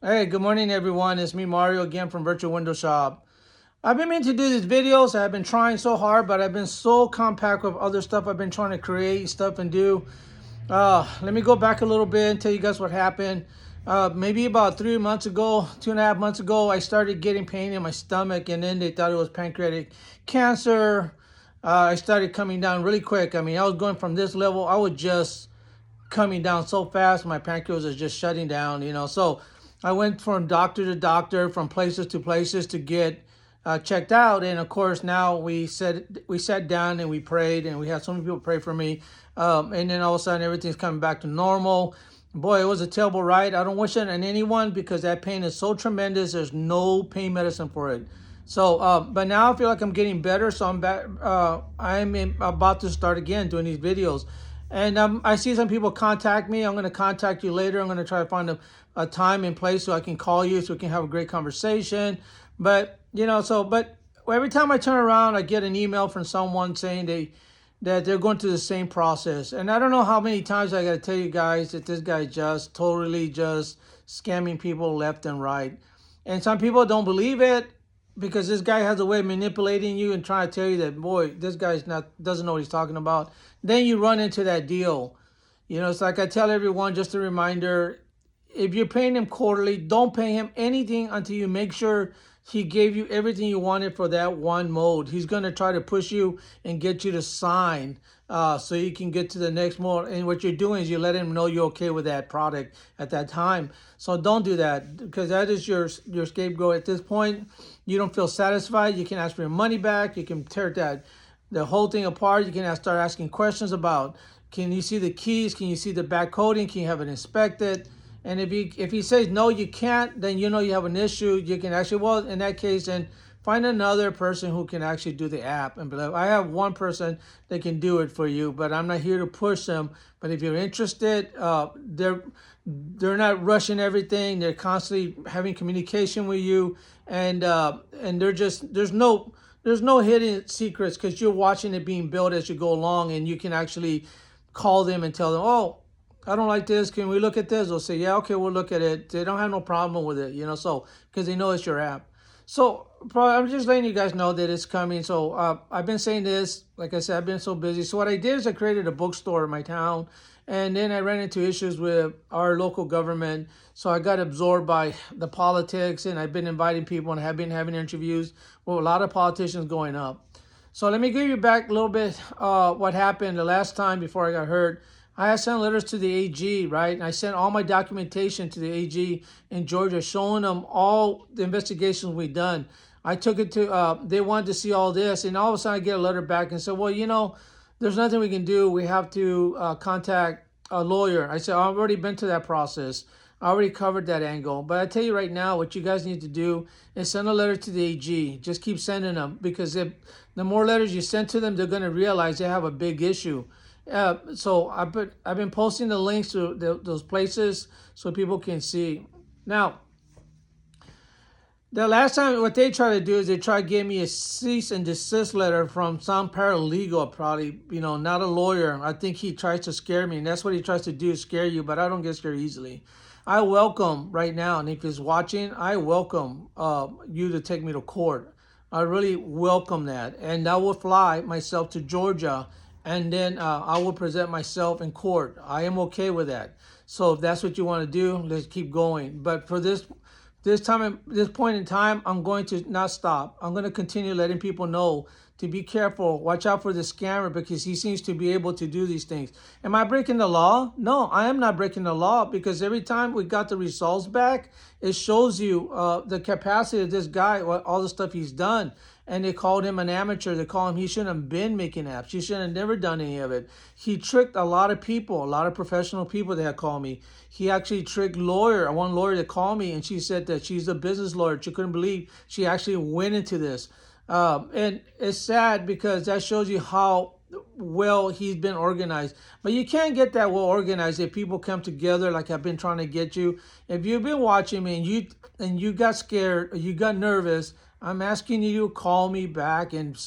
Hey, good morning, everyone. It's me, Mario, again from Virtual Window Shop. I've been meaning to do these videos. I've been trying so hard, but I've been so compact with other stuff I've been trying to create stuff and do. Let me go back a little bit and tell you guys what happened. Maybe about 3 months ago, 2.5 months ago, I started getting pain in my stomach, and then they thought it was pancreatic cancer. I started coming down really quick. I mean, I was going from this level, I was just coming down so fast. My pancreas is just shutting down. So I went from doctor to doctor, from places to places to get checked out. And of course, now we sat down and we prayed, and we had so many people pray for me. And then all of a sudden, everything's coming back to normal. Boy, it was a terrible ride. I don't wish it on anyone because that pain is so tremendous. There's no pain medicine for it. So, but now I feel like I'm getting better. So I'm back. About to start again doing these videos. And I see some people contact me. I'm going to contact you later. I'm going to try to find a time and place so I can call you so we can have a great conversation. But every time I turn around, I get an email from someone saying that they're going through the same process. And I don't know how many times I got to tell you guys that this guy just totally just scamming people left and right. And some people don't believe it because this guy has a way of manipulating you and trying to tell you that, boy, this guy's not doesn't know what he's talking about. Then you run into that deal. It's like I tell everyone, just a reminder, if you're paying him quarterly, don't pay him anything until you make sure he gave you everything you wanted for that one mode. He's going to try to push you and get you to sign so you can get to the next mode. And what you're doing is you let him know you're okay with that product at that time. So don't do that because that is your scapegoat. At this point, you don't feel satisfied. You can ask for your money back. You can tear the whole thing apart. You can start asking questions about, can you see the keys? Can you see the back coding? Can you have it inspected? And if he says no, you can't, then you have an issue. You can actually, well, in that case, then find another person who can actually do the app. And be like, I have one person that can do it for you, but I'm not here to push them. But if you're interested, they're not rushing everything. They're constantly having communication with you, and there's no hidden secrets because you're watching it being built as you go along, and you can actually call them and tell them, oh, I don't like this. Can we look at this? They'll say, yeah, okay, we'll look at it. They don't have no problem with it, so because they know it's your app. So I'm just letting you guys know that it's coming. So I've been saying this, like I said, I've been so busy. So what I did is I created a bookstore in my town, and then I ran into issues with our local government. So I got absorbed by the politics, and I've been inviting people and have been having interviews with a lot of politicians going up. So let me give you back a little bit what happened the last time before I got hurt. I had sent letters to the AG, right? And I sent all my documentation to the AG in Georgia, showing them all the investigations we've done. I took it to, they wanted to see all this, and all of a sudden I get a letter back and said, well, there's nothing we can do. We have to contact a lawyer. I said, I've already been to that process. I already covered that angle. But I tell you right now, what you guys need to do is send a letter to the AG. Just keep sending them, because if the more letters you send to them, they're going to realize they have a big issue. So I've been posting the links to those places so people can see. Now, the last time, what they try to do is they try to give me a cease and desist letter from some paralegal, probably, not a lawyer. I think he tries to scare me, and that's what he tries to do, is scare you, but I don't get scared easily. I welcome right now, and if he's watching, I welcome you to take me to court. I really welcome that, and I will fly myself to Georgia, and then I will present myself in court. I am okay with that. So if that's what you want to do, let's keep going. But for this point in time, I'm going to not stop. I'm going to continue letting people know to be careful. Watch out for the scammer, because he seems to be able to do these things. Am I breaking the law? No, I am not breaking the law, because every time we got the results back, it shows you the capacity of this guy, all the stuff he's done. And they called him an amateur. They call him, he shouldn't have been making apps. He should have never done any of it. He tricked a lot of people, a lot of professional people that had called me. He actually tricked one lawyer that called me, and she said that she's a business lawyer. She couldn't believe she actually went into this. And it's sad, because that shows you how well he's been organized. But you can't get that well organized if people come together like I've been trying to get you. If you've been watching me and you got scared, or you got nervous, I'm asking you to call me back and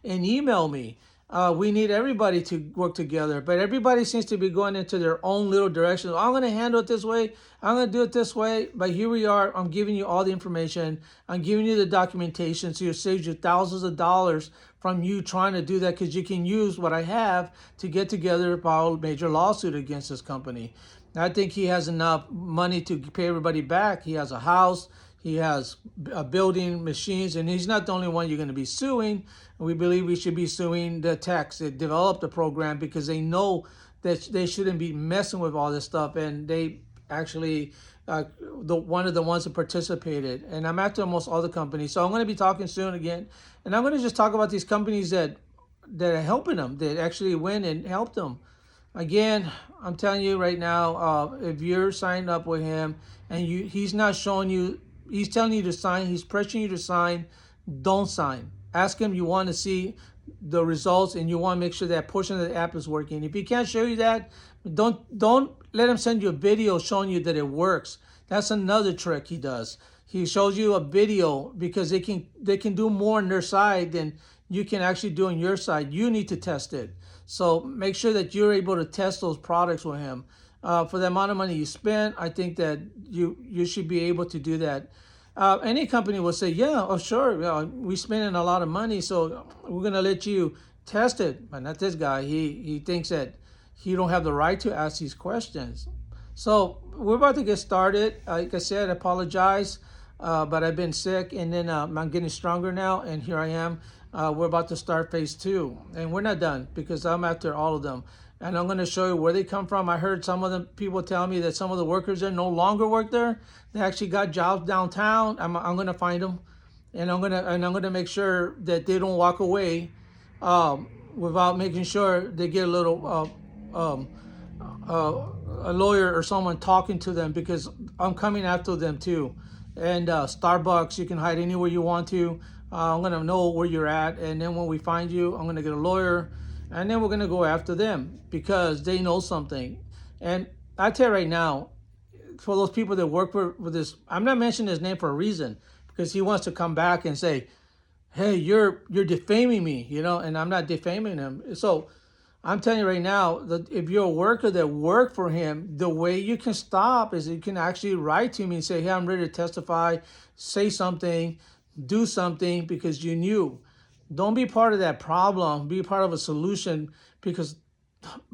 email me. We need everybody to work together, but everybody seems to be going into their own little direction. I'm going to handle it this way. I'm going to do it this way. But here we are. I'm giving you all the information. I'm giving you the documentation, so it saves you thousands of dollars from you trying to do that, because you can use what I have to get together to file a major lawsuit against this company. I think he has enough money to pay everybody back. He has a house. He has a building, machines, and he's not the only one you're going to be suing. We believe we should be suing the techs that developed the program, because they know that they shouldn't be messing with all this stuff, and they actually one of the ones that participated. And I'm after almost all the companies. So I'm going to be talking soon again, and I'm going to just talk about these companies that are helping them, that actually win and help them. Again, I'm telling you right now, if you're signed up with him and he's not showing you, he's telling you to sign, he's pressuring you to sign, don't sign. Ask him, you want to see the results and you want to make sure that portion of the app is working. If he can't show you that, don't let him send you a video showing you that it works. That's another trick he does. He shows you a video because they can do more on their side than you can actually do on your side. You need to test it. So make sure that you're able to test those products with him. For the amount of money you spend, I think that you should be able to do that. Any company will say, yeah, oh sure, we're spending a lot of money, so we're gonna let you test it. But not this guy. He thinks that he don't have the right to ask these questions. So we're about to get started. Like I said, I apologize, but I've been sick, and then I'm getting stronger now, and here I am. We're about to start phase 2, and we're not done, because I'm after all of them. And I'm going to show you where they come from. I heard some of the people tell me that some of the workers there no longer work there. They actually got jobs downtown. I'm going to find them, and I'm going to make sure that they don't walk away without making sure they get a little a lawyer or someone talking to them, because I'm coming after them too. And Starbucks, you can hide anywhere you want to. I'm going to know where you're at, and then when we find you, I'm going to get a lawyer, and then we're going to go after them because they know something. And I tell you right now, for those people that work with this, I'm not mentioning his name for a reason, because he wants to come back and say, hey, you're defaming me, and I'm not defaming him. So I'm telling you right now that if you're a worker that worked for him, the way you can stop is you can actually write to me and say, hey, I'm ready to testify, say something, do something, because you knew. Don't be part of that problem. Be part of a solution, because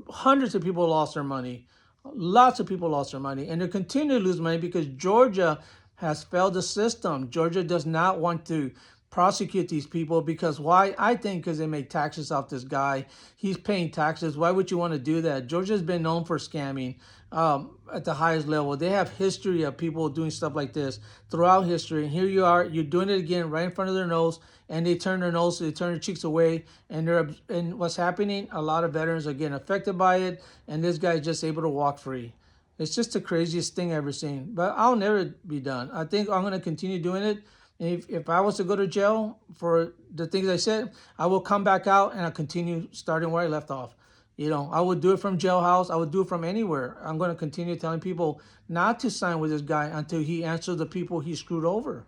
hundreds of people lost their money. Lots of people lost their money, and they continue to lose money because Georgia has failed the system. Georgia does not want to prosecute these people, because why? I think because they make taxes off this guy. He's paying taxes. Why would you want to do that? Georgia's been known for scamming at the highest level. They have history of people doing stuff like this throughout history. And here you are, you're doing it again right in front of their nose, and they turn they turn their cheeks away. And what's happening? A lot of veterans are getting affected by it, and this guy's just able to walk free. It's just the craziest thing I've ever seen. But I'll never be done. I think I'm going to continue doing it. If I was to go to jail for the things I said, I will come back out and I'll continue starting where I left off. I would do it from jailhouse. I would do it from anywhere. I'm going to continue telling people not to sign with this guy until he answers the people he screwed over.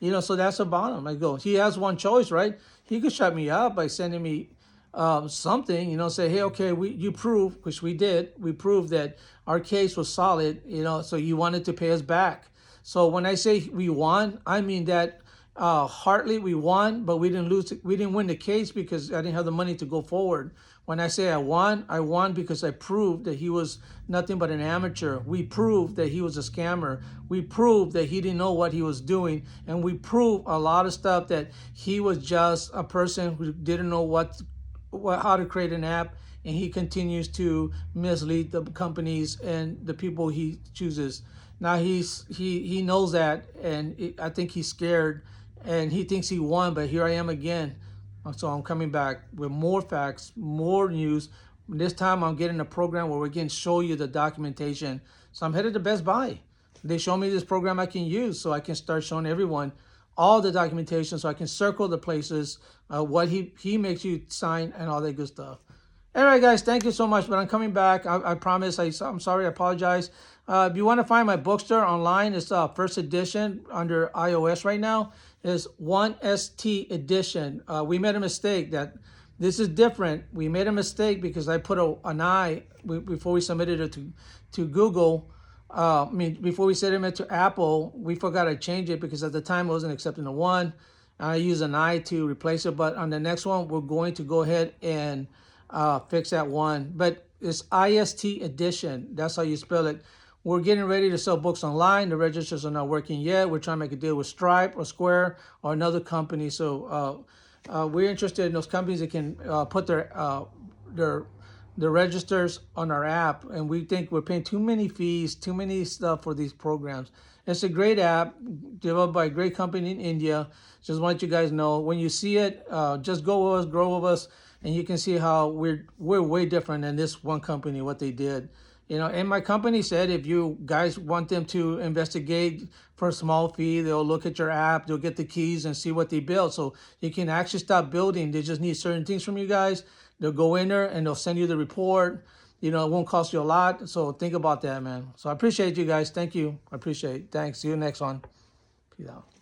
So that's the bottom. I go, he has one choice, right? He could shut me up by sending me something, say, hey, okay, you prove, which we did. We proved that our case was solid, so you wanted to pay us back. So when I say we won, I mean that hardly we won, but we didn't lose. We didn't win the case because I didn't have the money to go forward. When I say I won because I proved that he was nothing but an amateur. We proved that he was a scammer. We proved that he didn't know what he was doing. And we proved a lot of stuff, that he was just a person who didn't know how to create an app. And he continues to mislead the companies and the people he chooses. Now he knows that, and I think he's scared, and he thinks he won, but here I am again. So I'm coming back with more facts, more news. This time I'm getting a program where we can show you the documentation. So I'm headed to Best Buy. They show me this program I can use, so I can start showing everyone all the documentation, so I can circle the places, what he makes you sign, and all that good stuff. All right, guys, thank you so much. But I'm coming back. I promise. I'm sorry. I apologize. If you want to find my bookstore online, it's first edition under iOS right now. It's 1ST edition. We made a mistake that This is different. We made a mistake because I put an I before we submitted it to Google. Before we sent it to Apple, we forgot to change it because at the time it wasn't accepting a 1. And I used an I to replace it. But on the next one, we're going to go ahead and fix that 1. But it's IST edition. That's how you spell it. We're getting ready to sell books online. The registers are not working yet. We're trying to make a deal with Stripe or Square or another company. So we're interested in those companies that can put their registers on our app, and we think we're paying too many fees, too many stuff for these programs. It's a great app developed by a great company in India. Just want you guys know, when you see it, just go with us, grow with us, and you can see how we're way different than this one company, what they did. And my company said if you guys want them to investigate for a small fee, they'll look at your app, they'll get the keys and see what they built. So you can actually stop building. They just need certain things from you guys. They'll go in there and they'll send you the report. It won't cost you a lot. So think about that, man. So I appreciate you guys. Thank you. I appreciate it. Thanks. See you next one. Peace out.